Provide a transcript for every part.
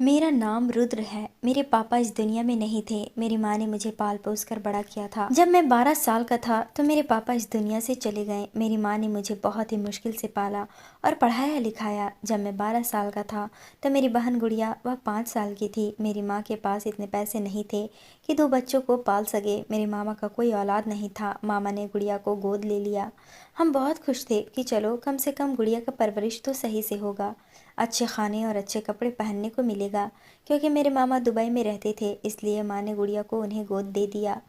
मेरा नाम रुद्र है। मेरे पापा इस दुनिया में नहीं थे। मेरी माँ ने मुझे पाल पोस कर बड़ा किया था। जब मैं 12 साल का था तो मेरे पापा इस दुनिया से चले गए। मेरी माँ ने मुझे बहुत ही मुश्किल से पाला और पढ़ाया लिखाया। जब मैं 12 साल का था तो मेरी बहन गुड़िया वह 5 साल की थी। मेरी माँ के पास इतने पैसे नहीं थे कि 2 बच्चों को पाल सके। मेरे मामा का कोई औलाद नहीं था। मामा ने गुड़िया को गोद ले लिया। हम बहुत खुश थे कि चलो कम से कम गुड़िया का परवरिश तो सही से होगा, अच्छे खाने और अच्छे कपड़े पहनने को मिलेगा। क्योंकि मेरे मामा दुबई में रहते थे, इसलिए माँ ने गुड़िया को उन्हें गोद दे दिया।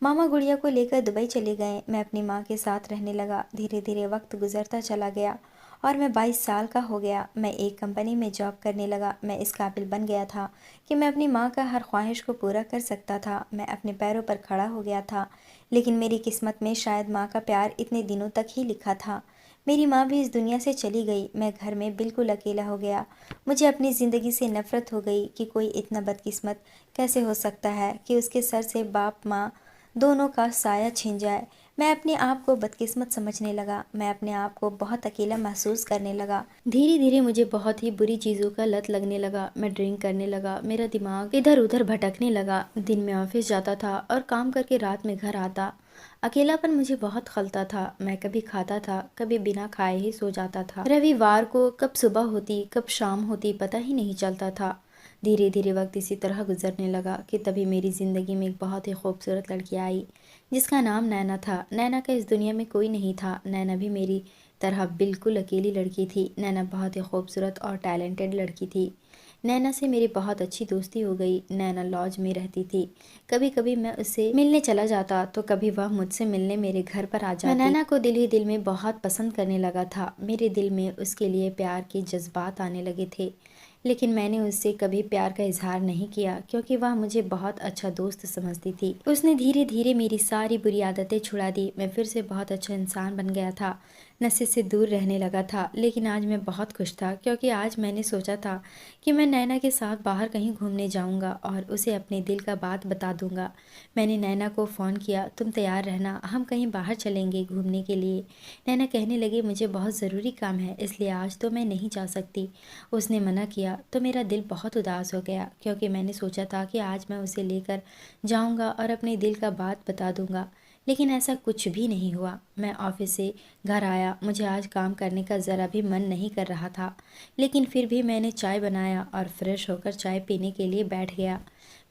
मामा गुड़िया को लेकर दुबई चले गए। मैं अपनी माँ के साथ रहने लगा। धीरे धीरे वक्त गुजरता चला गया और मैं 22 साल का हो गया। मैं एक कंपनी में जॉब करने लगा। मैं इस काबिल बन गया था कि मैं अपनी माँ का हर ख्वाहिश को पूरा कर सकता था। मैं अपने पैरों पर खड़ा हो गया था। लेकिन मेरी किस्मत में शायद माँ का प्यार इतने दिनों तक ही लिखा था। मेरी माँ भी इस दुनिया से चली गई। मैं घर में बिल्कुल अकेला हो गया। मुझे अपनी ज़िंदगी से नफ़रत हो गई कि कोई इतना बदकिस्मत कैसे हो सकता है कि उसके सर से बाप माँ दोनों का साया छिन जाए। मैं अपने आप को बदकिस्मत समझने लगा। मैं अपने आप को बहुत अकेला महसूस करने लगा। धीरे धीरे मुझे बहुत ही बुरी चीज़ों का लत लगने लगा। मैं ड्रिंक करने लगा। मेरा दिमाग इधर उधर भटकने लगा। दिन में ऑफिस जाता था और काम करके रात में घर आता। अकेलापन मुझे बहुत खलता था। मैं कभी खाता था, कभी बिना खाए ही सो जाता था। रविवार को कब सुबह होती कब शाम होती पता ही नहीं चलता था। धीरे धीरे वक्त इसी तरह गुजरने लगा कि तभी मेरी ज़िंदगी में एक बहुत ही खूबसूरत लड़की आई जिसका नाम नैना था। नैना का इस दुनिया में कोई नहीं था। नैना भी मेरी तरह बिल्कुल अकेली लड़की थी। नैना बहुत ही खूबसूरत और टैलेंटेड लड़की थी। नैना से मेरी बहुत अच्छी दोस्ती हो गई। नैना लॉज में रहती थी। कभी कभी मैं उससे मिलने चला जाता तो कभी वह मुझसे मिलने मेरे घर पर आ जाती। मैं नैना को दिल ही दिल में बहुत पसंद करने लगा था। मेरे दिल में उसके लिए प्यार के जज्बात आने लगे थे। लेकिन मैंने उससे कभी प्यार का इजहार नहीं किया क्योंकि वह मुझे बहुत अच्छा दोस्त समझती थी। उसने धीरे धीरे मेरी सारी बुरी आदतें छुड़ा दी। मैं फिर से बहुत अच्छा इंसान बन गया था। नशे से दूर रहने लगा था। लेकिन आज मैं बहुत खुश था क्योंकि आज मैंने सोचा था कि मैं नैना के साथ बाहर कहीं घूमने जाऊंगा और उसे अपने दिल का बात बता दूंगा। मैंने नैना को फ़ोन किया, तुम तैयार रहना, हम कहीं बाहर चलेंगे घूमने के लिए। नैना कहने लगी मुझे बहुत ज़रूरी काम है इसलिए आज तो मैं नहीं जा सकती। उसने मना किया तो मेरा दिल बहुत उदास हो गया क्योंकि मैंने सोचा था कि आज मैं उसे लेकर जाऊंगा और अपने दिल का बात बता दूंगा। लेकिन ऐसा कुछ भी नहीं हुआ। मैं ऑफिस से घर आया। मुझे आज काम करने का ज़रा भी मन नहीं कर रहा था। लेकिन फिर भी मैंने चाय बनाया और फ्रेश होकर चाय पीने के लिए बैठ गया।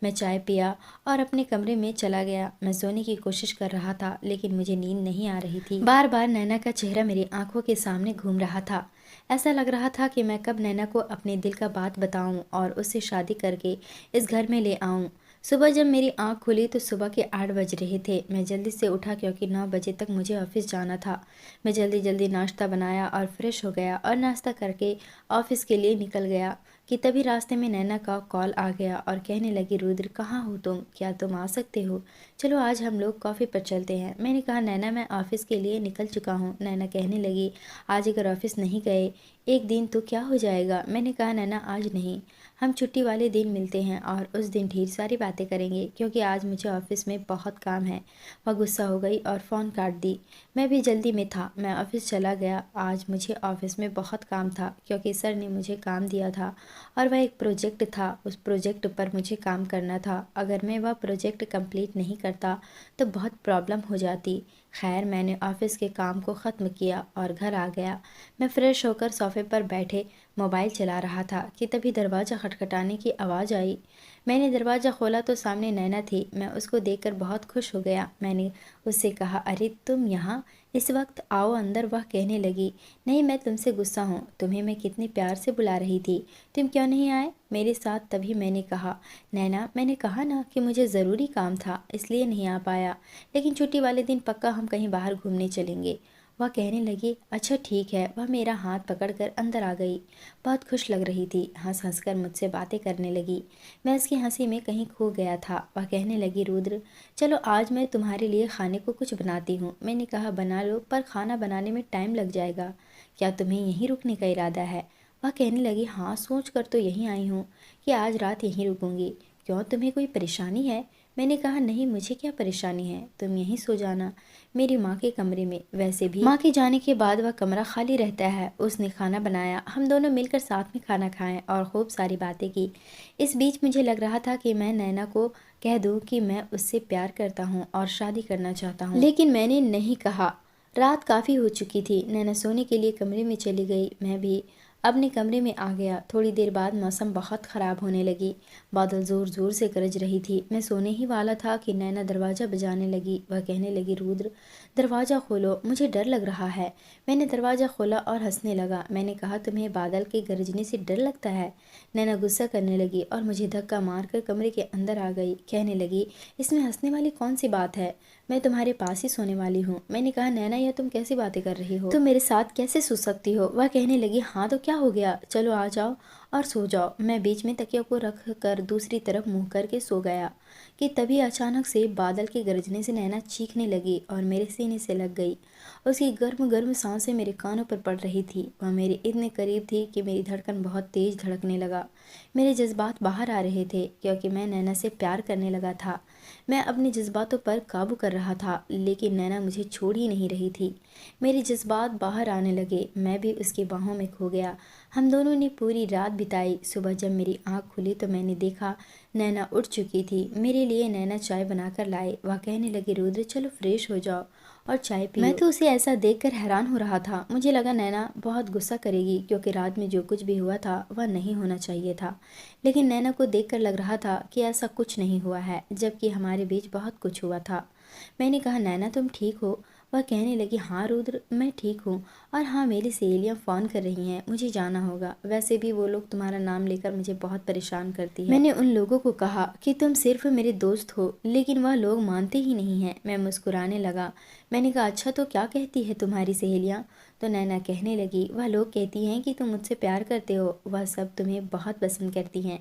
मैं चाय पिया और अपने कमरे में चला गया। मैं सोने की कोशिश कर रहा था लेकिन मुझे नींद नहीं आ रही थी। बार बार नैना का चेहरा मेरी आंखों के सामने घूम रहा था। ऐसा लग रहा था कि मैं कब नैना को अपने दिल का बात बताऊं और उससे शादी करके इस घर में ले आऊं। सुबह जब मेरी आंख खुली तो सुबह के 8 बज रहे थे। मैं जल्दी से उठा क्योंकि 9 बजे तक मुझे ऑफिस जाना था। मैं जल्दी जल्दी नाश्ता बनाया और फ्रेश हो गया और नाश्ता करके ऑफिस के लिए निकल गया कि तभी रास्ते में नैना का कॉल आ गया और कहने लगी रुद्र कहाँ हो तुम, क्या तुम आ सकते हो? चलो आज हम लोग कॉफ़ी पर चलते हैं। मैंने कहा नैना मैं ऑफिस के लिए निकल चुका हूँ। नैना कहने लगी आज अगर ऑफिस नहीं गए एक दिन तो क्या हो जाएगा? मैंने कहा नैना आज नहीं, हम छुट्टी वाले दिन मिलते हैं और उस दिन ढेर सारी बातें करेंगे क्योंकि आज मुझे ऑफिस में बहुत काम है। वह गुस्सा हो गई और फ़ोन काट दी। मैं भी जल्दी में था। मैं ऑफिस चला गया। आज मुझे ऑफिस में बहुत काम था क्योंकि सर ने मुझे काम दिया था और वह एक प्रोजेक्ट था। उस प्रोजेक्ट पर मुझे काम करना था। अगर मैं वह प्रोजेक्ट कंप्लीट नहीं करता तो बहुत प्रॉब्लम हो जाती। खैर मैंने ऑफिस के काम को ख़त्म किया और घर आ गया। मैं फ्रेश होकर सोफे पर बैठे मोबाइल चला रहा था कि तभी दरवाज़ा खटखटाने की आवाज़ आई। मैंने दरवाज़ा खोला तो सामने नैना थी। मैं उसको देखकर बहुत खुश हो गया। मैंने उससे कहा अरे तुम यहाँ इस वक्त, आओ अंदर। वह कहने लगी नहीं मैं तुमसे गुस्सा हूँ, तुम्हें मैं कितने प्यार से बुला रही थी, तुम क्यों नहीं आए मेरे साथ? तभी मैंने कहा नैना मैंने कहा ना कि मुझे ज़रूरी काम था इसलिए नहीं आ पाया, लेकिन छुट्टी वाले दिन पक्का हम कहीं बाहर घूमने चलेंगे। वह कहने लगी अच्छा ठीक है। वह मेरा हाथ पकड़कर अंदर आ गई। बहुत खुश लग रही थी। हंस हंस कर मुझसे बातें करने लगी। मैं उसकी हंसी में कहीं खो गया था। वह कहने लगी रुद्र चलो आज मैं तुम्हारे लिए खाने को कुछ बनाती हूँ। मैंने कहा बना लो, पर खाना बनाने में टाइम लग जाएगा। क्या तुम्हें यहीं रुकने का इरादा है? वह कहने लगी हाँ सोच कर तो यहीं आई हूँ कि आज रात यहीं रुकूंगी। क्यों तुम्हें कोई परेशानी है? मैंने कहा नहीं, मुझे क्या परेशानी है, तुम यहीं सो जाना मेरी माँ के कमरे में। वैसे भी माँ के जाने के बाद वह कमरा खाली रहता है। उसने खाना बनाया, हम दोनों मिलकर साथ में खाना खाएं और खूब सारी बातें की। इस बीच मुझे लग रहा था कि मैं नैना को कह दूं कि मैं उससे प्यार करता हूँ और शादी करना चाहता हूँ, लेकिन मैंने नहीं कहा। रात काफ़ी हो चुकी थी। नैना सोने के लिए कमरे में चली गई, मैं भी अपने कमरे में आ गया। थोड़ी देर बाद मौसम बहुत ख़राब होने लगी। बादल ज़ोर ज़ोर से गरज रही थी। मैं सोने ही वाला था कि नैना दरवाज़ा बजाने लगी। वह कहने लगी, रुद्र दरवाज़ा खोलो, मुझे डर लग रहा है। मैंने दरवाज़ा खोला और हंसने लगा। मैंने कहा, तुम्हें बादल के गरजने से डर लगता है? नैना गुस्सा करने लगी और मुझे धक्का मारकर कमरे के अंदर आ गई। कहने लगी, इसमें हंसने वाली कौन सी बात है, मैं तुम्हारे पास ही सोने वाली हूँ। मैंने कहा, नैना यह तुम कैसी बातें कर रही हो, तुम मेरे साथ कैसे सो सकती हो? वह कहने लगी, हाँ तो क्या हो गया, चलो आ जाओ और सो जाओ। मैं बीच में तकिया को रख कर दूसरी तरफ मुंह करके सो गया कि तभी अचानक से बादल के गरजने से नैना चीखने लगी और मेरे सीने से लग गई। उसकी गर्म गर्म सांसें मेरे कानों पर पड़ रही थी। वह मेरे इतने करीब थी कि मेरी धड़कन बहुत तेज धड़कने लगा। मेरे जज्बात बाहर आ रहे थे क्योंकि मैं नैना से प्यार करने लगा था। मैं अपने जज्बातों पर काबू कर रहा था, लेकिन नैना मुझे छोड़ ही नहीं रही थी। मेरे जज्बात बाहर आने लगे, मैं भी उसकी बाहों में खो गया। हम दोनों ने पूरी रात बिताई। सुबह जब मेरी आँख खुली तो मैंने देखा नैना उठ चुकी थी। मेरे लिए नैना चाय बनाकर लाए। वह कहने लगी, रुद्र चलो फ्रेश हो जाओ और चाय पियो। मैं तो उसे ऐसा देखकर हैरान हो रहा था। मुझे लगा नैना बहुत गुस्सा करेगी क्योंकि रात में जो कुछ भी हुआ था वह नहीं होना चाहिए था, लेकिन नैना को देखकर लग रहा था कि ऐसा कुछ नहीं हुआ है, जबकि हमारे बीच बहुत कुछ हुआ था। मैंने कहा, नैना तुम ठीक हो? वह कहने लगी, हाँ रुद्र मैं ठीक हूँ, और हाँ मेरी सहेलियाँ फ़ोन कर रही हैं, मुझे जाना होगा। वैसे भी वो लोग तुम्हारा नाम लेकर मुझे बहुत परेशान करती है। मैंने उन लोगों को कहा कि तुम सिर्फ मेरे दोस्त हो, लेकिन वह लोग मानते ही नहीं हैं। मैं मुस्कुराने लगा। मैंने कहा, अच्छा तो क्या कहती है तुम्हारी सहेलियाँ? तो नैना कहने लगी, वह लोग कहती हैं कि तुम मुझसे प्यार करते हो, वह सब तुम्हें बहुत पसंद करती हैं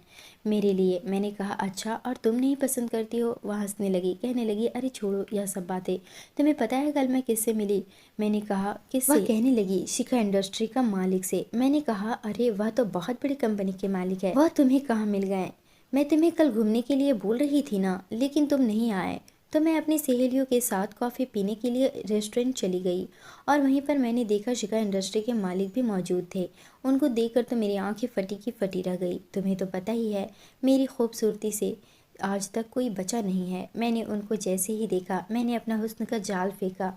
मेरे लिए। मैंने कहा, अच्छा और तुम नहीं पसंद करती हो? वह हंसने लगी, कहने लगी, अरे छोड़ो यह सब बातें। तुम्हें पता है कल मैं किससे मिली? मैंने कहा, किससे? वह कहने लगी, शिखा इंडस्ट्री का मालिक से। मैंने कहा, अरे वह तो बहुत बड़ी कंपनी के मालिक है, वह तुम्हें कहाँ मिल गए? मैं तुम्हें कल घूमने के लिए बोल रही थी ना, लेकिन तुम नहीं आए, तो मैं अपनी सहेलियों के साथ कॉफ़ी पीने के लिए रेस्टोरेंट चली गई और वहीं पर मैंने देखा शिखा इंडस्ट्री के मालिक भी मौजूद थे। उनको देखकर तो मेरी आंखें फटी की फटी रह गई। तुम्हें तो पता ही है मेरी खूबसूरती से आज तक कोई बचा नहीं है। मैंने उनको जैसे ही देखा मैंने अपना हुस्न का जाल फेंका।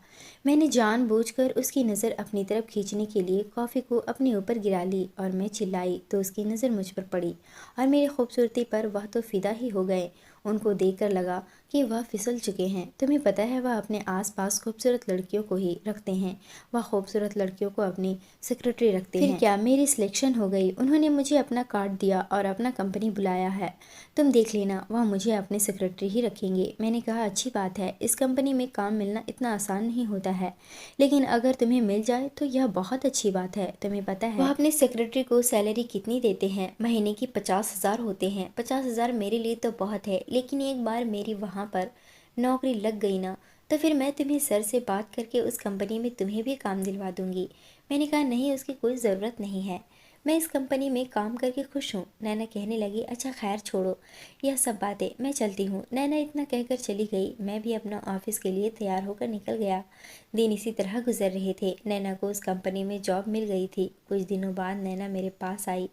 मैंने जानबूझकर उसकी नज़र अपनी तरफ खींचने के लिए कॉफ़ी को अपने ऊपर गिरा ली और मैं चिल्लाई तो उसकी नज़र मुझ पर पड़ी और मेरी खूबसूरती पर वह तो फिदा ही हो गए। उनको देखकर लगा कि वह फिसल चुके हैं। तुम्हें पता है वह अपने आसपास खूबसूरत लड़कियों को ही रखते हैं, वह खूबसूरत लड़कियों को अपनी सेक्रेटरी रखते हैं। फिर क्या, मेरी सिलेक्शन हो गई। उन्होंने मुझे अपना कार्ड दिया और अपना कंपनी बुलाया है। तुम देख लेना, वह मुझे अपने सेक्रेटरी ही रखेंगे। मैंने कहा, अच्छी बात है, इस कंपनी में काम मिलना इतना आसान नहीं होता है, लेकिन अगर तुम्हें मिल जाए तो यह बहुत अच्छी बात है। तुम्हें पता है वह अपने सेक्रेटरी को सैलरी कितनी देते हैं? महीने की 50,000 होते हैं। 50,000 मेरे लिए तो बहुत है, लेकिन एक बार मेरी वहाँ पर नौकरी लग गई ना, तो फिर मैं तुम्हें सर से बात करके उस कंपनी में तुम्हें भी काम दिलवा दूंगी। मैंने कहा, नहीं उसकी कोई ज़रूरत नहीं है, मैं इस कंपनी में काम करके खुश हूँ। नैना कहने लगी, अच्छा खैर छोड़ो यह सब बातें, मैं चलती हूँ। नैना इतना कहकर चली गई। मैं भी अपना ऑफिस के लिए तैयार होकर निकल गया। दिन इसी तरह गुजर रहे थे। नैना को उस कंपनी में जॉब मिल गई थी। कुछ दिनों बाद नैना मेरे पास आई।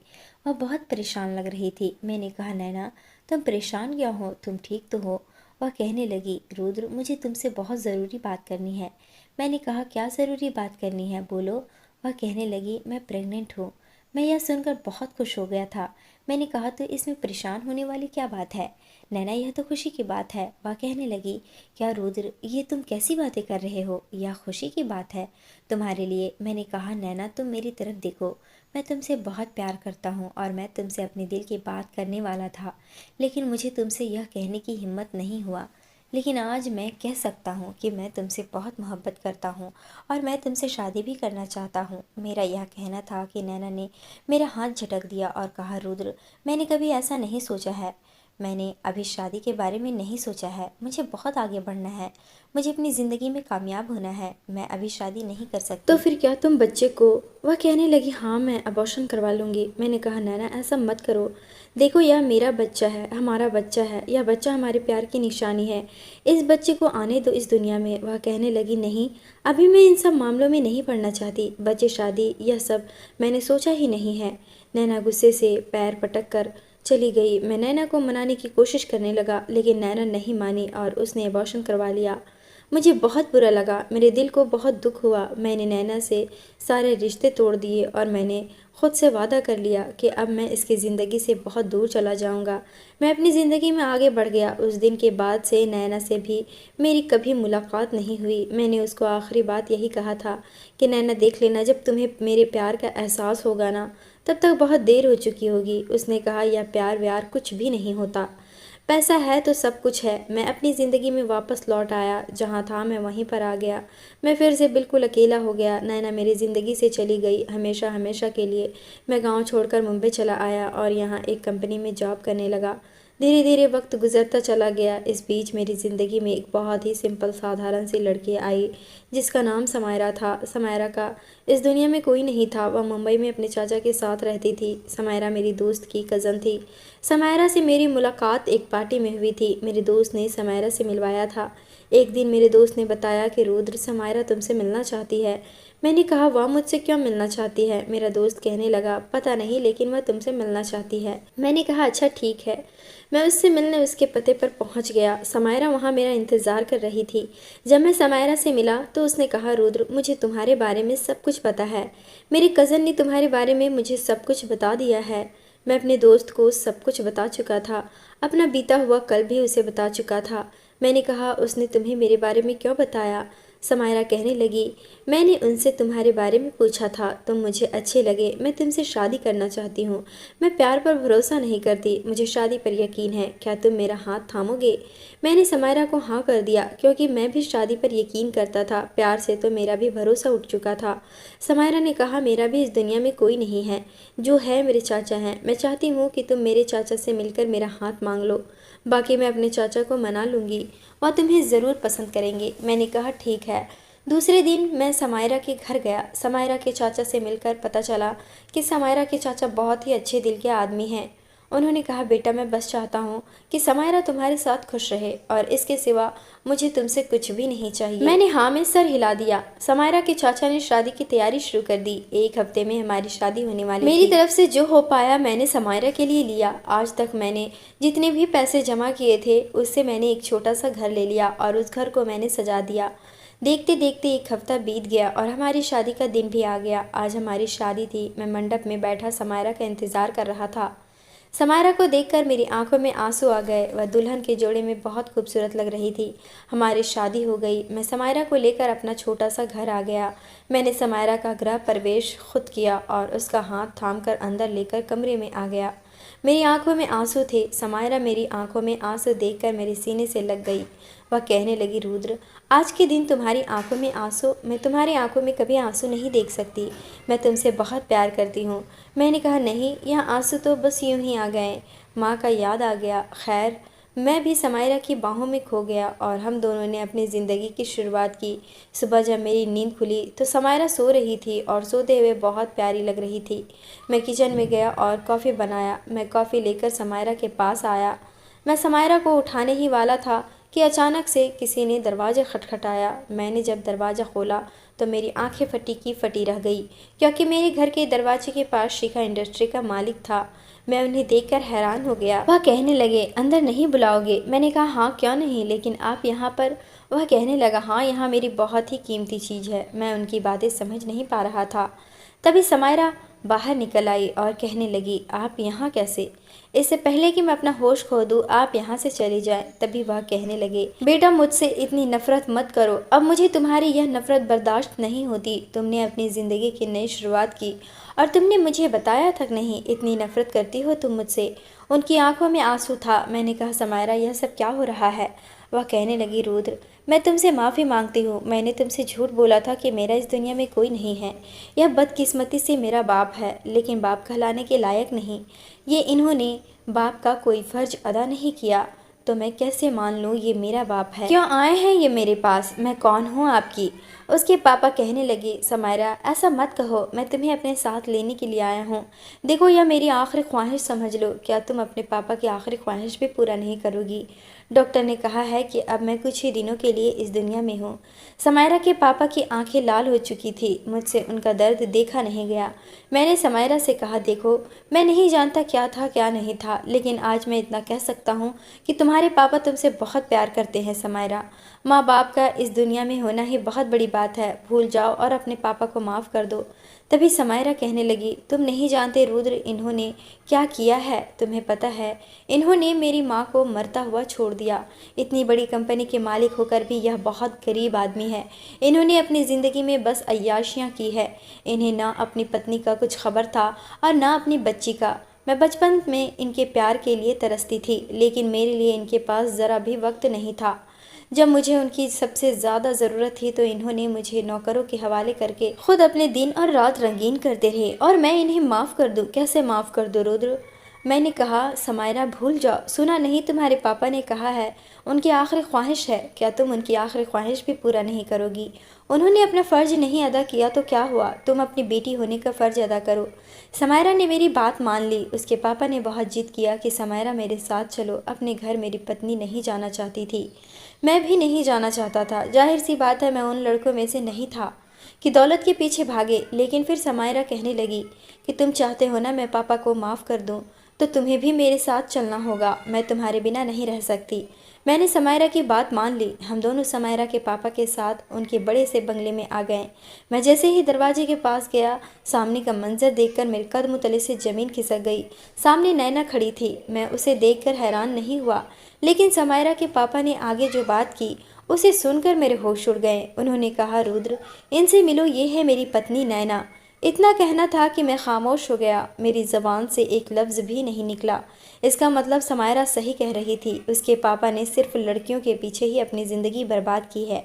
वह बहुत परेशान लग रही थी। मैंने कहा, नैना तुम परेशान क्यों हो, तुम ठीक तो हो? वह कहने लगी, रुद्र मुझे तुमसे बहुत ज़रूरी बात करनी है। मैंने कहा, क्या ज़रूरी बात करनी है, बोलो। वह कहने लगी, मैं प्रेग्नेंट हूँ। मैं यह सुनकर बहुत खुश हो गया था। मैंने कहा, तो इसमें परेशान होने वाली क्या बात है? नैना, यह तो खुशी की बात है। वह कहने लगी, क्या रुद्र ये तुम कैसी बातें कर रहे हो, यह खुशी की बात है तुम्हारे लिए। मैंने कहा, नैना तुम मेरी तरफ देखो, मैं तुमसे बहुत प्यार करता हूँ और मैं तुमसे अपने दिल की बात करने वाला था, लेकिन मुझे तुमसे यह कहने की हिम्मत नहीं हुआ। लेकिन आज मैं कह सकता हूँ कि मैं तुमसे बहुत मोहब्बत करता हूँ और मैं तुमसे शादी भी करना चाहता हूँ। मेरा यह कहना था कि नैना ने मेरा हाथ झटक दिया और कहा, रुद्र मैंने कभी ऐसा नहीं सोचा है। मैंने अभी शादी के बारे में नहीं सोचा है, मुझे बहुत आगे बढ़ना है, मुझे अपनी ज़िंदगी में कामयाब होना है, मैं अभी शादी नहीं कर सकती। तो फिर क्या तुम बच्चे को? वह कहने लगी, हाँ मैं अबॉर्शन करवा लूँगी। मैंने कहा, नैना ऐसा मत करो, देखो यह मेरा बच्चा है, हमारा बच्चा है, यह बच्चा हमारे प्यार की निशानी है, इस बच्चे को आने दो इस दुनिया में। वह कहने लगी, नहीं अभी मैं इन सब मामलों में नहीं पड़ना चाहती, बच्चे शादी यह सब मैंने सोचा ही नहीं है। नैना गुस्से से पैर पटक कर चली गई। मैं नैना को मनाने की कोशिश करने लगा, लेकिन नैना नहीं मानी और उसने अबॉर्शन करवा लिया। मुझे बहुत बुरा लगा, मेरे दिल को बहुत दुख हुआ। मैंने नैना से सारे रिश्ते तोड़ दिए और मैंने खुद से वादा कर लिया कि अब मैं इसकी ज़िंदगी से बहुत दूर चला जाऊंगा। मैं अपनी ज़िंदगी में आगे बढ़ गया। उस दिन के बाद से नैना से भी मेरी कभी मुलाकात नहीं हुई। मैंने उसको आखिरी बात यही कहा था कि नैना देख लेना, जब तुम्हें मेरे प्यार का एहसास होगा ना, तब तक बहुत देर हो चुकी होगी। उसने कहा, यह प्यार व्यार कुछ भी नहीं होता, पैसा है तो सब कुछ है। मैं अपनी ज़िंदगी में वापस लौट आया, जहाँ था मैं वहीं पर आ गया। मैं फिर से बिल्कुल अकेला हो गया। नैना मेरी ज़िंदगी से चली गई, हमेशा हमेशा के लिए। मैं गांव छोड़कर मुंबई चला आया और यहाँ एक कंपनी में जॉब करने लगा। धीरे धीरे वक्त गुजरता चला गया। इस बीच मेरी ज़िंदगी में एक बहुत ही सिंपल साधारण सी लड़की आई, जिसका नाम समायरा था। समायरा का इस दुनिया में कोई नहीं था। वह मुंबई में अपने चाचा के साथ रहती थी। समायरा मेरी दोस्त की कज़न थी। समायरा से मेरी मुलाकात एक पार्टी में हुई थी। मेरे दोस्त ने समायरा से मिलवाया था। एक दिन मेरे दोस्त ने बताया कि रुद्र, समायरा तुमसे मिलना चाहती है। मैंने कहा, वह मुझसे क्यों मिलना चाहती है? मेरा दोस्त कहने लगा, पता नहीं, लेकिन वह तुमसे मिलना चाहती है। मैंने कहा, अच्छा ठीक है। मैं उससे मिलने उसके पते पर पहुंच गया। समायरा वहां मेरा इंतज़ार कर रही थी। जब मैं समायरा से मिला तो उसने कहा, रुद्र, मुझे तुम्हारे बारे में सब कुछ पता है। मेरी कज़न ने तुम्हारे बारे में मुझे सब कुछ बता दिया है। मैं अपने दोस्त को सब कुछ बता चुका था, अपना बीता हुआ कल भी उसे बता चुका था। मैंने कहा, उसने तुम्हें मेरे बारे में क्यों बताया? समायरा कहने लगी, मैंने उनसे तुम्हारे बारे में पूछा था, तुम मुझे अच्छे लगे, मैं तुमसे शादी करना चाहती हूँ। मैं प्यार पर भरोसा नहीं करती, मुझे शादी पर यकीन है। क्या तुम मेरा हाथ थामोगे? मैंने समायरा को हाँ कर दिया, क्योंकि मैं भी शादी पर यकीन करता था। प्यार से तो मेरा भी भरोसा उठ चुका था। समायरा ने कहा, मेरा भी इस दुनिया में कोई नहीं है, जो है मेरे चाचा हैं। मैं चाहती हूँ कि तुम मेरे चाचा से मिलकर मेरा हाथ मांग लो, बाकी मैं अपने चाचा को मना लूँगी, वह तुम्हें ज़रूर पसंद करेंगे। मैंने कहा, ठीक है। दूसरे दिन मैं समायरा के घर गया। समायरा के चाचा से मिलकर पता चला कि समायरा के चाचा बहुत ही अच्छे दिल के आदमी हैं। उन्होंने कहा, बेटा, मैं बस चाहता हूँ कि समायरा तुम्हारे साथ खुश रहे और इसके सिवा मुझे तुमसे कुछ भी नहीं चाहिए। मैंने हाँ में सर हिला दिया। समायरा के चाचा ने शादी की तैयारी शुरू कर दी। एक हफ्ते में हमारी शादी होने वाली मेरी तरफ से जो हो पाया मैंने समायरा के लिए लिया। आज तक मैंने जितने भी पैसे जमा किए थे, उससे मैंने एक छोटा सा घर ले लिया और उस घर को मैंने सजा दिया। देखते देखते एक हफ्ता बीत गया और हमारी शादी का दिन भी आ गया। आज हमारी शादी थी। मैं मंडप में बैठा समायरा का इंतज़ार कर रहा था। समायरा को देखकर मेरी आंखों में आंसू आ गए। वह दुल्हन के जोड़े में बहुत खूबसूरत लग रही थी। हमारी शादी हो गई। मैं समायरा को लेकर अपना छोटा सा घर आ गया। मैंने समायरा का गृह प्रवेश खुद किया और उसका हाथ थामकर अंदर लेकर कमरे में आ गया। मेरी आंखों में आंसू थे। समायरा मेरी आंखों में आंसू देखकर मेरे सीने से लग गई। वह कहने लगी, रुद्र, आज के दिन तुम्हारी आंखों में आंसू, मैं तुम्हारी आंखों में कभी आंसू नहीं देख सकती। मैं तुमसे बहुत प्यार करती हूँ। मैंने कहा, नहीं, यह आंसू तो बस यूं ही आ गए, माँ का याद आ गया। खैर, मैं भी समायरा की बाहों में खो गया और हम दोनों ने अपनी ज़िंदगी की शुरुआत की। सुबह जब मेरी नींद खुली तो समायरा सो रही थी और सोते हुए बहुत प्यारी लग रही थी। मैं किचन में गया और कॉफ़ी बनाया। मैं कॉफ़ी लेकर समायरा के पास आया। मैं समायरा को उठाने ही वाला था कि अचानक से किसी ने दरवाज़ा खटखटाया। मैंने जब दरवाज़ा खोला तो मेरी आंखें फटी की फटी रह गई, क्योंकि मेरे घर के दरवाजे के पास शिखा इंडस्ट्री का मालिक था। मैं उन्हें देखकर हैरान हो गया। वह कहने लगे, अंदर नहीं बुलाओगे? मैंने कहा, हाँ क्यों नहीं, लेकिन आप यहाँ पर? वह कहने लगा, हाँ, यहाँ मेरी बहुत ही कीमती चीज़ है। मैं उनकी बातें समझ नहीं पा रहा था। तभी समायरा बाहर निकल आई और कहने लगी, आप यहाँ कैसे? इससे पहले कि मैं अपना होश खो दूँ, आप यहाँ से चली जाएं। तभी वह कहने लगे, बेटा, मुझसे इतनी नफरत मत करो। अब मुझे तुम्हारी यह नफरत बर्दाश्त नहीं होती। तुमने अपनी ज़िंदगी की नई शुरुआत की और तुमने मुझे बताया तक नहीं। इतनी नफरत करती हो तुम मुझसे? उनकी आंखों में आंसू था। मैंने कहा, समायरा, यह सब क्या हो रहा है? वह कहने लगी, रुद्र, मैं तुमसे माफ़ी मांगती हूँ। मैंने तुमसे झूठ बोला था कि मेरा इस दुनिया में कोई नहीं है। यह बदकिस्मती से मेरा बाप है, लेकिन बाप कहलाने के लायक नहीं। ये इन्होंने बाप का कोई फर्ज अदा नहीं किया तो मैं कैसे मान लूँ ये मेरा बाप है? क्यों आए हैं ये मेरे पास? मैं कौन हूँ आपकी? उसके पापा कहने लगे, समायरा ऐसा मत कहो, मैं तुम्हें अपने साथ लेने के लिए आया हूँ। देखो यह मेरी आखिरी ख्वाहिश समझ लो। क्या तुम अपने पापा की आखिरी ख्वाहिश भी पूरा नहीं करोगी? डॉक्टर ने कहा है कि अब मैं कुछ ही दिनों के लिए इस दुनिया में हूँ। समायरा के पापा की आंखें लाल हो चुकी थी। मुझसे उनका दर्द देखा नहीं गया। मैंने समायरा से कहा, देखो मैं नहीं जानता क्या था क्या नहीं था, लेकिन आज मैं इतना कह सकता हूँ कि तुम्हारे पापा तुमसे बहुत प्यार करते हैं समायरा। माँ बाप का इस दुनिया में होना ही बहुत बड़ी बात है। भूल जाओ और अपने पापा को माफ़ कर दो। तभी समायरा कहने लगी, तुम नहीं जानते रुद्र, इन्होंने क्या किया है। तुम्हें पता है, इन्होंने मेरी माँ को मरता हुआ छोड़ दिया। इतनी बड़ी कंपनी के मालिक होकर भी यह बहुत गरीब आदमी है। इन्होंने अपनी ज़िंदगी में बस अय्याशियाँ की है। इन्हें ना अपनी पत्नी का कुछ खबर था और ना अपनी बच्ची का। मैं बचपन में इनके प्यार के लिए तरसती थी, लेकिन मेरे लिए इनके पास ज़रा भी वक्त नहीं था। जब मुझे उनकी सबसे ज़्यादा ज़रूरत थी तो इन्होंने मुझे नौकरों के हवाले करके खुद अपने दिन और रात रंगीन करते रहे, और मैं इन्हें माफ़ कर दूँ? कैसे माफ़ कर दूँ रुद्र? मैंने कहा, समायरा भूल जाओ। सुना नहीं तुम्हारे पापा ने कहा है उनकी आखिरी ख्वाहिश है। क्या तुम उनकी आखिरी ख्वाहिश भी पूरा नहीं करोगी? उन्होंने अपना फ़र्ज नहीं अदा किया तो क्या हुआ? तुम अपनी बेटी होने का फ़र्ज अदा करो। समायरा ने मेरी बात मान ली। उसके पापा ने बहुत जिद किया कि समायरा मेरे साथ चलो। अपने घर मेरी पत्नी नहीं जाना चाहती थी। मैं भी नहीं जाना चाहता था। जाहिर सी बात है, मैं उन लड़कों में से नहीं था कि दौलत के पीछे भागे। लेकिन फिर समायरा कहने लगी कि तुम चाहते हो ना मैं पापा को माफ़ कर दूं, तो तुम्हें भी मेरे साथ चलना होगा। मैं तुम्हारे बिना नहीं रह सकती। मैंने समायरा की बात मान ली। हम दोनों समायरा के पापा के साथ उनके बड़े से बंगले में आ गए। मैं जैसे ही दरवाजे के पास गया, सामने का मंजर देखकर मेरे कदमों तले से ज़मीन खिसक गई। सामने नैना खड़ी थी। मैं उसे देखकर हैरान नहीं हुआ, लेकिन समायरा के पापा ने आगे जो बात की उसे सुनकर मेरे होश उड़ गए। उन्होंने कहा, रुद्र इनसे मिलो, ये है मेरी पत्नी नैना। इतना कहना था कि मैं खामोश हो गया। मेरी ज़बान से एक लफ्ज़ भी नहीं निकला। इसका मतलब समायरा सही कह रही थी। उसके पापा ने सिर्फ लड़कियों के पीछे ही अपनी ज़िंदगी बर्बाद की है।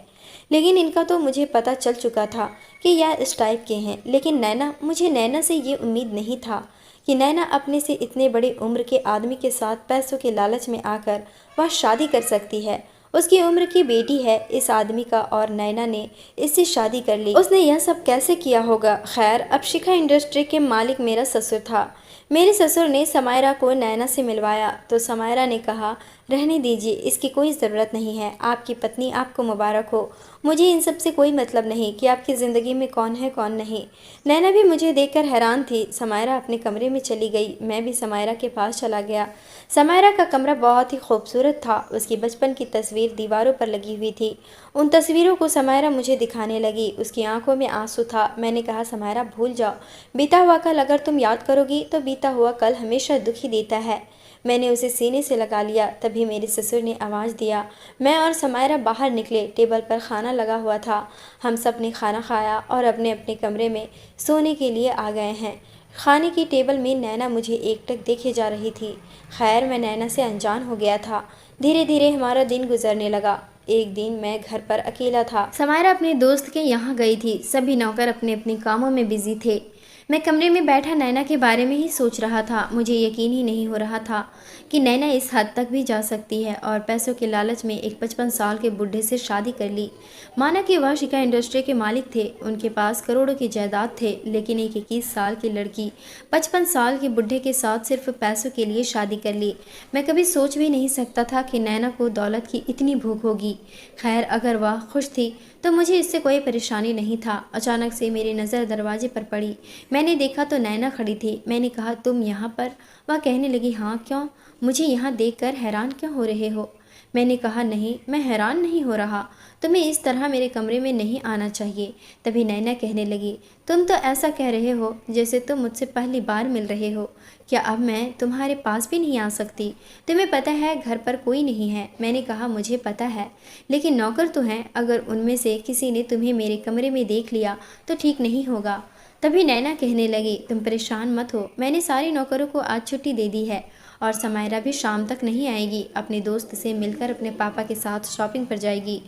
लेकिन इनका तो मुझे पता चल चुका था कि यह इस टाइप के हैं। लेकिन नैना, मुझे नैना से ये उम्मीद नहीं था कि नैना अपने से इतने बड़ी उम्र के आदमी के साथ पैसों के लालच में आकर वह शादी कर सकती है। उसकी उम्र की बेटी है इस आदमी का, और नैना ने इससे शादी कर ली। उसने यह सब कैसे किया होगा? खैर, अब शिखा इंडस्ट्री के मालिक मेरा ससुर था। मेरे ससुर ने समायरा को नैना से मिलवाया तो समायरा ने कहा, रहने दीजिए, इसकी कोई ज़रूरत नहीं है। आपकी पत्नी आपको मुबारक हो। मुझे इन सब से कोई मतलब नहीं कि आपकी ज़िंदगी में कौन है कौन नहीं। नैना भी मुझे देखकर हैरान थी। समायरा अपने कमरे में चली गई। मैं भी समायरा के पास चला गया। समायरा का कमरा बहुत ही खूबसूरत था। उसकी बचपन की तस्वीर दीवारों पर लगी हुई थी। उन तस्वीरों को समायरा मुझे दिखाने लगी। उसकी आंखों में आंसू था। मैंने कहा, समायरा भूल जाओ। बीता हुआ कल अगर तुम याद करोगी तो बीता हुआ कल हमेशा दुख ही देता है। मैंने उसे सीने से लगा लिया। तभी मेरे ससुर ने आवाज़ दिया। मैं और समायरा बाहर निकले। टेबल पर खाना लगा हुआ था। हम सब ने खाना खाया और अपने अपने कमरे में सोने के लिए आ गए हैं। खाने की टेबल में नैना मुझे एकटक देखे जा रही थी। खैर, मैं नैना से अनजान हो गया था। धीरे धीरे हमारा दिन गुजरने लगा। एक दिन मैं घर पर अकेला था। समायरा अपने दोस्त के यहाँ गई थी। सभी नौकर अपने अपने कामों में बिजी थे। मैं कमरे में बैठा नैना के बारे में ही सोच रहा था। मुझे यकीन ही नहीं हो रहा था कि नैना इस हद तक भी जा सकती है, और पैसों के लालच में एक 55 साल के बुढ़े से शादी कर ली। माना कि वह शिका इंडस्ट्री के मालिक थे, उनके पास करोड़ों की जायदाद थे, लेकिन एक 21 साल की लड़की 55 साल के बुढ़े के साथ सिर्फ पैसों के लिए शादी कर ली। मैं कभी सोच भी नहीं सकता था कि नैना को दौलत की इतनी भूख होगी। खैर, अगर वह खुश थी तो मुझे इससे कोई परेशानी नहीं था। अचानक से मेरी नज़र दरवाजे पर पड़ी। मैंने देखा तो नैना खड़ी थी। मैंने कहा, तुम यहाँ पर? वह कहने लगी, हाँ क्यों, मुझे यहाँ देखकर हैरान क्यों हो रहे हो? मैंने कहा, नहीं, मैं हैरान नहीं हो रहा। तुम्हें इस तरह मेरे कमरे में नहीं आना चाहिए। तभी नैना कहने लगी, तुम तो ऐसा कह रहे हो जैसे तुम मुझसे पहली बार मिल रहे हो। क्या अब मैं तुम्हारे पास भी नहीं आ सकती? तुम्हें पता है घर पर कोई नहीं है। मैंने कहा, मुझे पता है, लेकिन नौकर तो हैं। अगर उनमें से किसी ने तुम्हें मेरे कमरे में देख लिया तो ठीक नहीं होगा। तभी नैना कहने लगी, तुम परेशान मत हो, मैंने सारे नौकरों को आज छुट्टी दे दी है, और समायरा भी शाम तक नहीं आएगी। अपने दोस्त से मिलकर अपने पापा के साथ शॉपिंग पर जाएगी।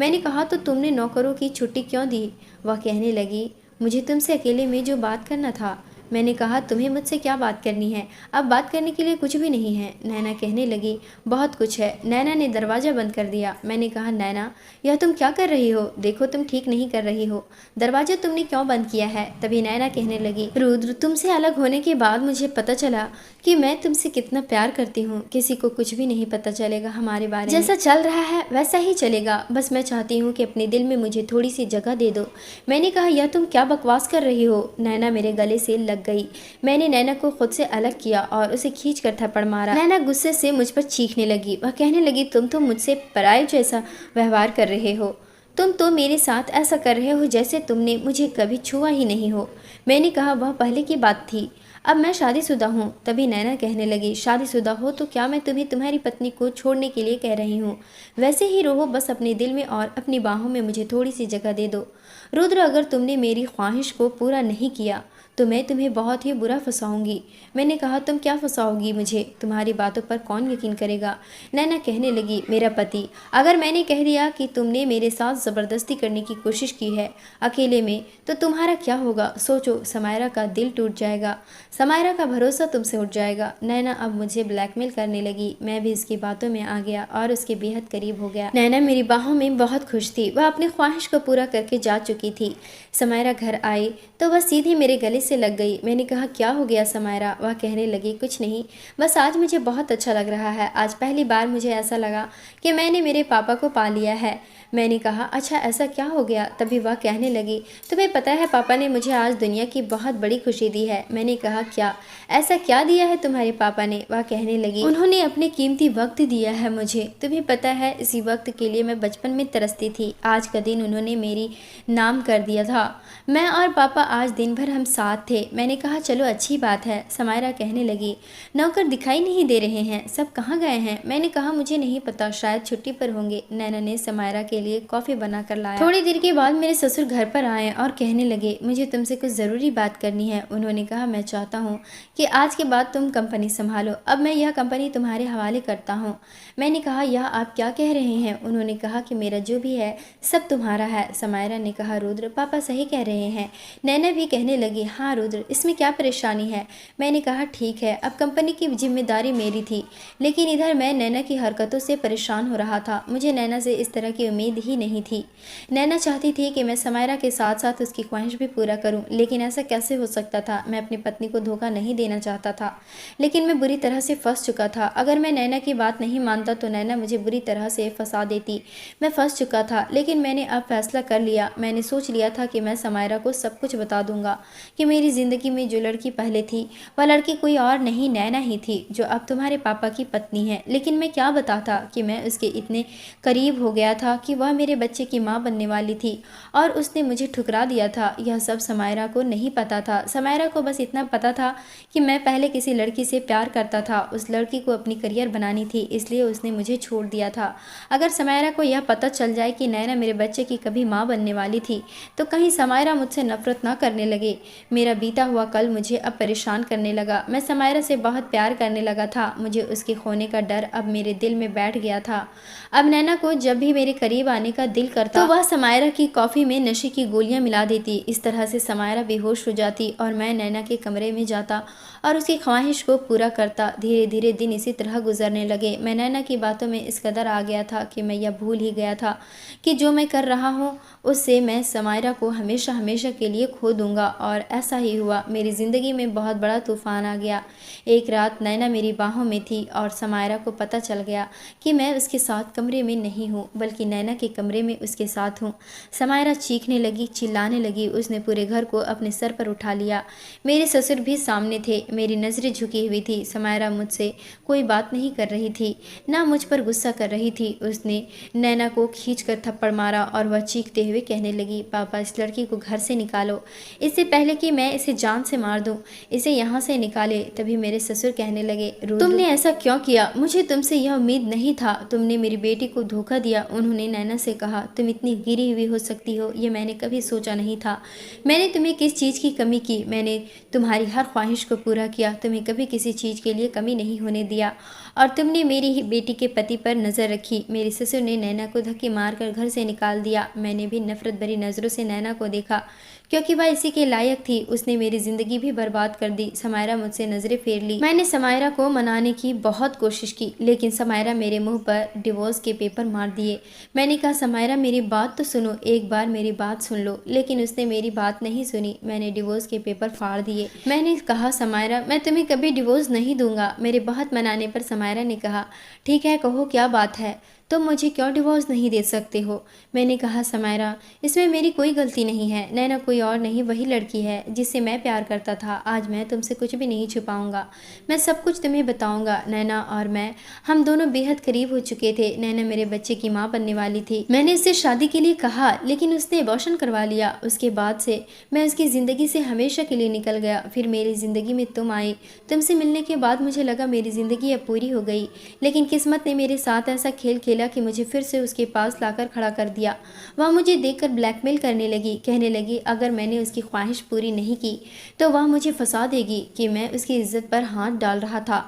मैंने कहा, तो तुमने नौकरों की छुट्टी क्यों दी? वह कहने लगी, मुझे तुमसे अकेले में जो बात करना था। मैंने कहा तुम्हें मुझसे क्या बात करनी है, अब बात करने के लिए कुछ भी नहीं है। नैना कहने लगी बहुत कुछ है। नैना ने दरवाज़ा बंद कर दिया। मैंने कहा नैना यह तुम क्या कर रही हो, देखो तुम ठीक नहीं कर रही हो, दरवाज़ा तुमने क्यों बंद किया है। तभी नैना कहने लगी रुद्र तुमसे अलग होने के बाद मुझे पता चला कि मैं तुमसे कितना प्यार करती हूँ। किसी को कुछ भी नहीं पता चलेगा हमारे बारे में, जैसा चल रहा है वैसा ही चलेगा। बस मैं चाहती हूँ कि अपने दिल में मुझे थोड़ी सी जगह दे दो। मैंने कहा यह तुम क्या बकवास कर रही हो। नैना मेरे गले से लग गई। मैंने नैना को खुद से अलग किया और उसे खींच कर थप्पड़ मारा। नैना गुस्से से मुझ पर चीखने लगी। वह कहने लगी तुम तो मुझसे पराये जैसा व्यवहार कर रहे हो, तुम तो मेरे साथ ऐसा कर रहे हो जैसे तुमने मुझे कभी छुआ ही नहीं हो। मैंने कहा वह पहले की बात थी, अब मैं शादीशुदा हूँ। तभी नैना कहने लगी शादीशुदा हो तो क्या मैं तुम्हें तुम्हारी पत्नी को छोड़ने के लिए कह रही हूँ, वैसे ही रहो बस अपने दिल में और अपनी बाहों में मुझे थोड़ी सी जगह दे दो। रुद्र अगर तुमने मेरी ख्वाहिश को पूरा नहीं किया तो मैं तुम्हें बहुत ही बुरा फंसाऊंगी। मैंने कहा तुम क्या फंसाओगी मुझे, तुम्हारी बातों पर कौन यकीन करेगा। नैना कहने लगी मेरा पति, अगर मैंने कह दिया कि तुमने मेरे साथ ज़बरदस्ती करने की कोशिश की है अकेले में तो तुम्हारा क्या होगा। सोचो समायरा का दिल टूट जाएगा, समायरा का भरोसा तुमसे उठ जाएगा। नैना अब मुझे ब्लैकमेल करने लगी। मैं भी इसकी बातों में आ गया और उसके बेहद करीब हो गया। नैना मेरी बाहों में बहुत खुश थी, वह अपनी ख्वाहिश को पूरा करके जा चुकी थी। समायरा घर आई तो वह सीधे मेरे गले से लग गई। मैंने कहा क्या हो गया समायरा। वह कहने लगी कुछ नहीं, बस आज मुझे बहुत अच्छा लग रहा है। आज पहली बार मुझे ऐसा लगा कि मैंने मेरे पापा को पा लिया है। मैंने कहा अच्छा ऐसा क्या हो गया। तभी वह कहने लगी तुम्हें पता है पापा ने मुझे आज दुनिया की बहुत बड़ी खुशी दी है। मैंने कहा क्या, ऐसा क्या दिया है तुम्हारे पापा ने। वह कहने लगी उन्होंने अपने कीमती वक्त दिया है मुझे। तुम्हें पता है इसी वक्त के लिए मैं बचपन में तरसती थी। आज का दिन उन्होंने मेरी नाम कर दिया था। मैं और पापा आज दिन भर हम साथ थे। मैंने कहा चलो अच्छी बात है। समायरा कहने लगी नौकर दिखाई नहीं दे रहे हैं, सब कहाँ गए हैं। मैंने कहा मुझे नहीं पता, शायद छुट्टी पर होंगे। नैना ने समायरा के लिए कॉफ़ी बना कर लाया। थोड़ी देर के बाद मेरे ससुर घर पर आए और कहने लगे मुझे तुमसे कुछ ज़रूरी बात करनी है। उन्होंने कहा मैं चाहता हूँ कि आज के बाद तुम कंपनी संभालो, अब मैं यह कंपनी तुम्हारे हवाले करता हूँ। मैंने कहा यह आप क्या कह रहे हैं। उन्होंने कहा कि मेरा जो भी है सब तुम्हारा है। समायरा ने कहा रुद्र पापा सही कह रहे हैं। नैना भी कहने लगी हाँ रुद्र इसमें क्या परेशानी है। मैंने कहा ठीक है, अब कंपनी की जिम्मेदारी मेरी थी, लेकिन इधर मैं नैना की हरकतों से परेशान हो रहा था। मुझे नैना से इस तरह की उम्मीद ही नहीं थी। नैना चाहती थी कि मैं समायरा के साथ साथ उसकी ख्वाहिश भी पूरा करूं, लेकिन ऐसा कैसे हो सकता था। मैं अपनी पत्नी को धोखा नहीं देना चाहता था, लेकिन मैं बुरी तरह से फंस चुका था। अगर मैं नैना की बात नहीं मानता तो नैना मुझे बुरी तरह से फंसा देती। मैं फंस चुका था, लेकिन मैंने अब फैसला कर लिया। मैंने सोच लिया था कि मैं समायरा को सब कुछ बता दूंगा कि मेरी ज़िंदगी में जो लड़की पहले थी वह लड़की कोई और नहीं नैना ही थी, जो अब तुम्हारे पापा की पत्नी है। लेकिन मैं क्या बताता कि मैं उसके इतने करीब हो गया था कि वह मेरे बच्चे की माँ बनने वाली थी और उसने मुझे ठुकरा दिया था। यह सब समायरा को नहीं पता था। समायरा को बस इतना पता था कि मैं पहले किसी लड़की से प्यार करता था, उस लड़की को अपनी करियर बनानी थी, इसलिए उसने मुझे छोड़ दिया था। अगर समायरा को यह पता चल जाए कि नैना मेरे बच्चे की कभी माँ बनने वाली थी तो कहीं समायरा मुझसे नफरत ना करने लगे। मेरा बीता हुआ कल मुझे अब परेशान करने लगा। मैं समायरा से बहुत प्यार करने लगा था। मुझे उसके खोने का डर अब मेरे दिल में बैठ गया था। अब नैना को जब भी मेरे करीब आने का दिल करता तो वह समायरा की कॉफ़ी में नशे की गोलियां मिला देती। इस तरह से समायरा बेहोश हो जाती और मैं नैना के कमरे में जाता और उसकी ख्वाहिश को पूरा करता। धीरे धीरे दिन इसी तरह गुजरने लगे। मैं नैना की बातों में इस कदर आ गया था कि मैं यह भूल ही गया था कि जो मैं कर रहा हूँ उससे मैं समायरा को हमेशा हमेशा के लिए खो दूंगा। और ऐसा ही हुआ। मेरी ज़िंदगी में बहुत बड़ा तूफान आ गया। एक रात नैना मेरी बाहों में थी और समायरा को पता चल गया कि मैं उसके साथ कमरे में नहीं हूँ, बल्कि नैना के कमरे में उसके साथ हूँ। समायरा चीखने लगी, चिल्लाने लगी। उसने पूरे घर को अपने सर पर उठा लिया। मेरे ससुर भी सामने थे। मेरी नज़रें झुकी हुई थी। समायरा मुझसे कोई बात नहीं कर रही थी, ना मुझ पर गुस्सा कर रही थी। उसने नैना को खींचकर थप्पड़ मारा और वह चीखते हुए कहने लगी पापा इस लड़की को घर से निकालो, इससे पहले कि मैं इसे जान से मार दूं, इसे यहाँ से निकाले। तभी मेरे ससुर कहने लगे तुमने ऐसा क्यों किया, मुझे तुमसे यह उम्मीद नहीं था। तुमने मेरी बेटी को धोखा दिया। उन्होंने नैना से कहा तुम इतनी गिरी हुई हो सकती हो, ये मैंने कभी सोचा नहीं था। मैंने तुम्हें किस चीज़ की कमी की, मैंने तुम्हारी हर ख्वाहिश को पूरा किया, तुम्हें कभी किसी चीज़ के लिए कमी नहीं होने दिया। और तुमने मेरी ही बेटी के पति पर नज़र रखी। मेरे ससुर ने नैना को धक्के मारकर घर से निकाल दिया। मैंने भी नफरत भरी नज़रों से नैना को देखा, क्योंकि वह इसी के लायक थी। उसने मेरी ज़िंदगी भी बर्बाद कर दी। समायरा मुझसे नज़रें फेर ली। मैंने समायरा को मनाने की बहुत कोशिश की, लेकिन समायरा मेरे मुंह पर डिवोर्स के पेपर मार दिए। मैंने कहा समायरा मेरी बात तो सुनो, एक बार मेरी बात सुन लो, लेकिन उसने मेरी बात नहीं सुनी। मैंने डिवोर्स के पेपर फाड़ दिए। मैंने कहा समायरा मैं तुम्हें कभी डिवोर्स नहीं दूंगा। मेरे बहुत मनाने पर समायरा ने कहा ठीक है कहो क्या बात है, तुम मुझे क्यों डिवोर्स नहीं दे सकते हो। मैंने कहा समायरा इसमें मेरी कोई गलती नहीं है, नैना कोई और नहीं वही लड़की है जिससे मैं प्यार करता था। आज मैं तुमसे कुछ भी नहीं छुपाऊंगा, मैं सब कुछ तुम्हें बताऊंगा। नैना और मैं हम दोनों बेहद करीब हो चुके थे। नैना मेरे बच्चे की माँ बनने वाली थी। मैंने उससे शादी के लिए कहा, लेकिन उसने अबॉर्शन करवा लिया। उसके बाद से मैं उसकी ज़िंदगी से हमेशा के लिए निकल गया। फिर मेरी ज़िंदगी में तुम आई। तुमसे मिलने के बाद मुझे लगा मेरी ज़िंदगी अब पूरी हो गई, लेकिन किस्मत ने मेरे साथ ऐसा खेल खेला कि मुझे फिर से उसके पास लाकर खड़ा कर दिया। वह मुझे देखकर ब्लैकमेल करने लगी, कहने लगी अगर मैंने उसकी ख्वाहिश पूरी नहीं की तो वह मुझे फंसा देगी कि मैं उसकी इज्जत पर हाथ डाल रहा था।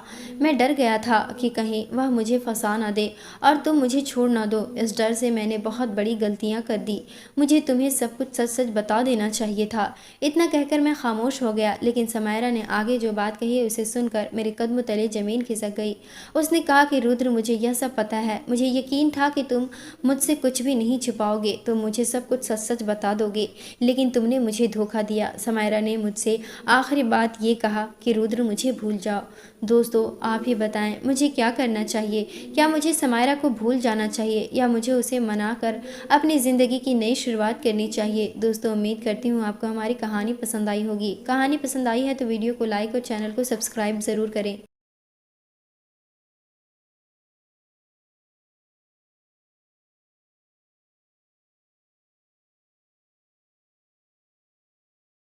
मैं डर गया था कि कहीं वह मुझे फंसा ना दे और तुम मुझे छोड़ ना दो। इस डर से मैंने बहुत बड़ी गलतियां कर दी। मुझे तुम्हें सब कुछ सच सच बता देना चाहिए था। इतना कहकर मैं खामोश हो गया, लेकिन समायरा ने आगे जो बात कही है उसे सुनकर मेरे कदमों तले जमीन खिसक गई। उसने कहा कि रुद्र मुझे यह सब पता है, मुझे यकीन था कि तुम मुझसे कुछ भी नहीं छुपाओगे, तुम मुझे सब कुछ सच सच बता दोगे, लेकिन तुमने मुझे धोखा दिया। समायरा ने मुझसे आखिरी बात ये कहा कि रुद्र मुझे भूल जाओ। दोस्तों आप ही बताएं मुझे क्या करना चाहिए। क्या मुझे समायरा को भूल जाना चाहिए या मुझे उसे मना कर अपनी ज़िंदगी की नई शुरुआत करनी चाहिए। दोस्तों उम्मीद करती हूँ आपको हमारी कहानी पसंद आई होगी। कहानी पसंद आई है तो वीडियो को लाइक और चैनल को सब्सक्राइब ज़रूर करें।